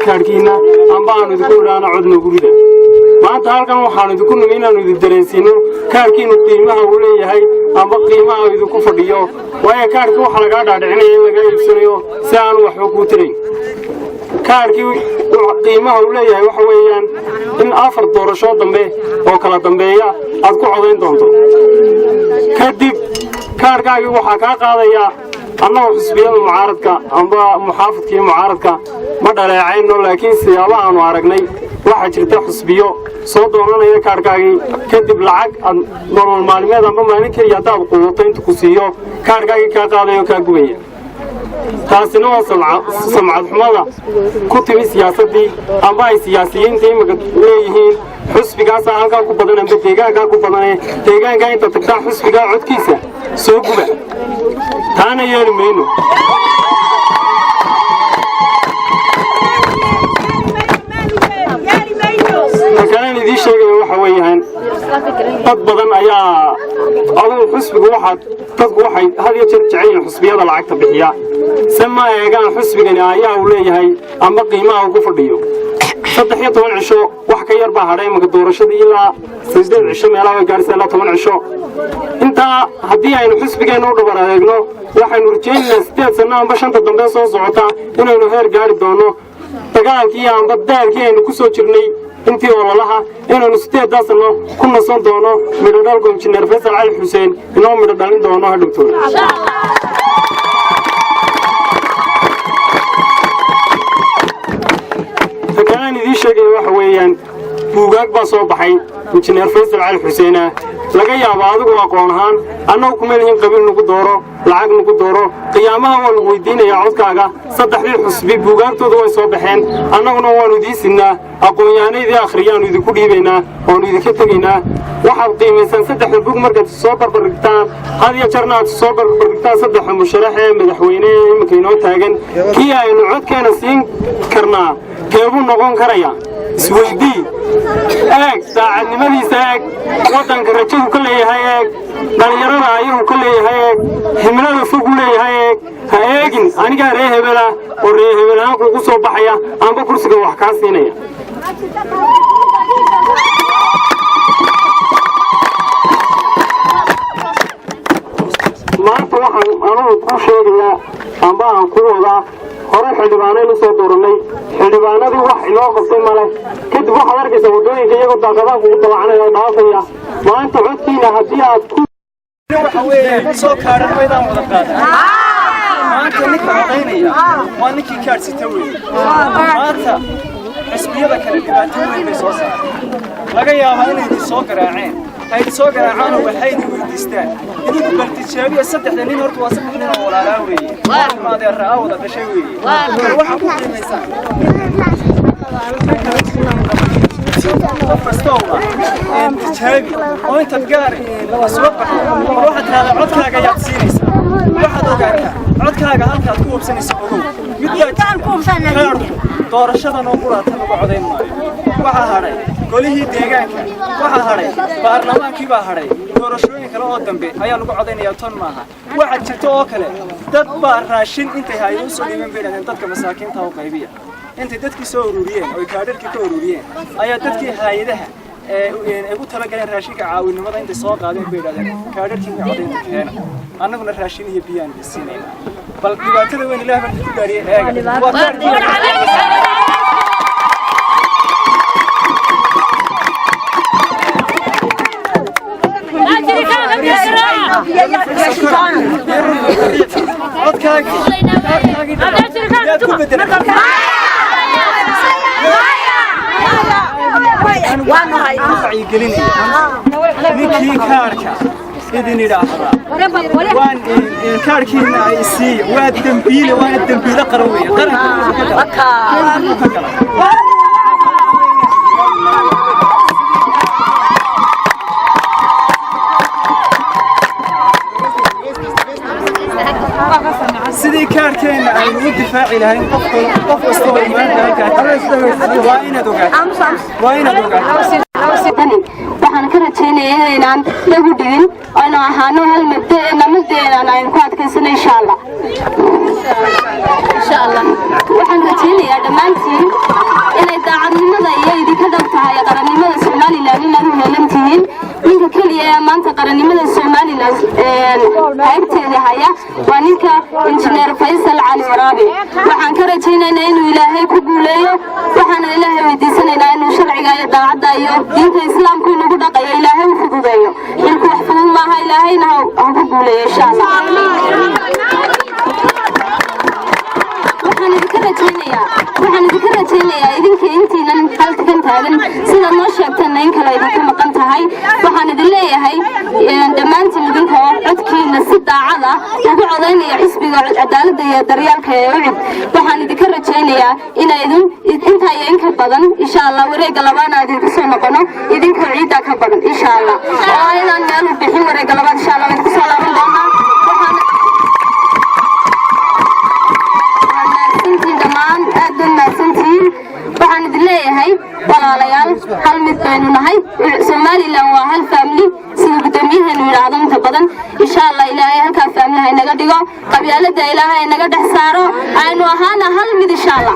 kaarkiina amba aanu idinku dhaana codna gurida maanta halkan waxaan idinku nimay inaanu idin dareensiino kaarkiinu qiimaha uu leeyahay amba qiimaha idinku fadhiyo waayo kaarka waxa laga dhaadhicinaya in laga iibsanayo si aan waxba ku tirayn kaarkii qiimaha uu leeyahay waxa weeyaan in 4 doorasho dambe oo kala dambeeya aad ku codayn doonto kadib kaarkaagi waxa ka qaadaya annagu xisbiyada mucaaradka amba muxaafidkii mucaaradka ma dhaleecayno laakiin siyaabaha aanu aragnay waxa jirta xisbiyo soo doonanaya kaarkaagi kadib lacag nolol maalmeed amba maalin kaliya hadaad quudato inta ku siiyo kaarkaagi ka qaadayo ka gubaya taasina waa samcad xumada ku timi siyaasadii amba ay siyaasiyiinta imika leeyihiin xisbigaas halkaa ku badan amba deegaankaa ku badan deegaanka inta tagtaa xisbigaa codkiisa soo guba taana yeeli mayno كان يدي شيء وحويهن تطبضن أيا أول حسب واحد تطبض واحد هذا يتجعين حسب هذا العقد بحياة سما يجان حسب جنايا أيا وليه هاي أما قيمة وكفر ديو صدقية طبعا عشوا وحكي كير بحرين مقدورش دي لا سجل عشان يلا وجالس لا 8 عشان أنت هدي عين حسب كأنه دبر علينا وحن رجعنا 6 سنة باش أنت تنبه صوتا إنه نهار جاري دونه تقال كي عم بدال كي إنه كسر جرني أنتي والله لها إنه نستيد ده سنة كنا صن دونه من دالكم شنر فيصل علي حسين إنه من دالين دونه هالدكتور فكان ذي شيء وحويان بوجاك بصوب حي وشنر فيصل علي حسين laga yaabo adigu aqoon ahaan annagu kuma leeyin qabiil nagu dooro lacag nagu dooro qiyaamaha waan weydiinaya codkaaga saddexdii xusbi buugaagtooda way soo baxeen annaguna waanu diisinaa aqoon-yahanadii akhriyaan idinku dhiibaynaa oonu idinka tegaynaa waxaad qiimaysan saddexda bug markaad soo barbardhigtaan had iyo jeerna aad soo barbardhigtaan saddexa musharax ee madaxweyne iminka inoo taagan kii aynu codkeena siin karnaa keebuu noqon karaya isweydii eeg daacadnimadiisa eeg waddanka rajadu ka leeyahay eeg dhalinyarada ayuu ka leeyahay eeg himilada fog u leeyahay eeg ha eegin anigaa ree hebela oo ree hebelahaan kuugu soo baxaya amba kursiga wax kaa siinaya maanta waxaan anugu ku sheegayaa amba aan ku wadaa hore xildhibaanay la soo dooranay xildhibaanadii wax inoo qabtay male kadib waxaad arkaysaa waddooyinka iyagoo daaqadaha kugu dabacanaya oo dhaafaya maanta codkiina haddii aad ku waxa weeye soo kaaran maydaan wada qaadan maanta ninka codaynaya waa ninkii kaarsita weeye maanta xisbiyada kale dhibaato weyn bay soo saareen laga yaabaa inay idin soo garaaceen ay soo garaacaan oo waxay idin weydiistaan idinku bal tijaabiya saddexda nin horta waa saddex nin oo walaalaa weeye maadee ra'a wada dhashay weeye waxaa ku qiimaysaa فاستوى تجابي وانت تقاري سوقك واحد هذا عدكاga yaad siinaysa waxaad ogaataa codkaaga halkaad ku hubsanaysa ogow doorashadan oo quraata lagu codayn maayo waxa haray golihii deegaanka waxa haray baarlamaankii baa haray doorashooyin kale oo dambe ayaa lagu codaynayaa ton maaha waxa jirto oo kale dad baa raashin intay hay'ad soo dhiman beeladeen dadka masaakiinta oo qaybiya inta dadkii soo ururiyeen oo kaadharkii ka ururiyeen ayaa dadkii hay'adaha ee ugu talagaleen raashinka caawinimada inta soo qaadeen bay yiraahdeen kaadharkii codaynta keena annaguna raashin iyo biyaan siinayna bal dhibaatada weyn ilaahay baa ku daariyay وانا هاي يقولني نكي كاركا إذن يراها وان كاركينا يسي واد دمبيلة وان الدمبيلة قروية سيدي كاركين عن الدفاع لهين قف استوى ما وين دوغات وين دوغات waxaan ka rajaynayaa inaan lagu dhigin oo aan ahaano hal namadeena aan ku adkaysano insha Allah waxaan rajaynayaa dhamaantiin inay daacadnimada iyo idinka dhab tahay qarannimada Soomaaliland inaad u helantihiin ninka kaliya ee maanta qarannimada Soomaaliland qaybteeda haya waa ninka injineer Faysal Ali Waraabi waxaan ka rajaynayaa inuu Ilaahay ku guuleeyo waxaan Ilaahay weydiisanaynaa inuu sharciga iyo daacadda iyo diinta islaamka nagu dhaqayo Ilaahay u fududeeyo ilku wax fudud ma aha Ilaahayna ha ku guuleeyo insha Allah waxaan idinka rajaynayaa idinka intiinan halkan taagan sida noo sheegtana in kale idinka maqan tahay waxaan idin leeyahay dhammaantiin idinka codkiina si daacad ah ugu codaynaya xisbiga cadaaladda iyo daryeelka ee UCID waxaan idinka rajaynayaa inaydin intaa iyo inka badan insha Allah wareega labaad aad idinku soo noqono idinka ciida ka badan insha Allah oo inaan meel u bixin wareega labaad insha Allah idinku soo laaban doonaa waxaan idin leeyahay walaalayaal hal mid baynu nahay Soomaaliland waa hal family sida gudoomiyaheenu yiraahdo inta badan insha Allah Ilaahay halka family inaga dhigo qabyaalada Ilaahay inaga dhex saaro aynu ahaana hal mid insha Allah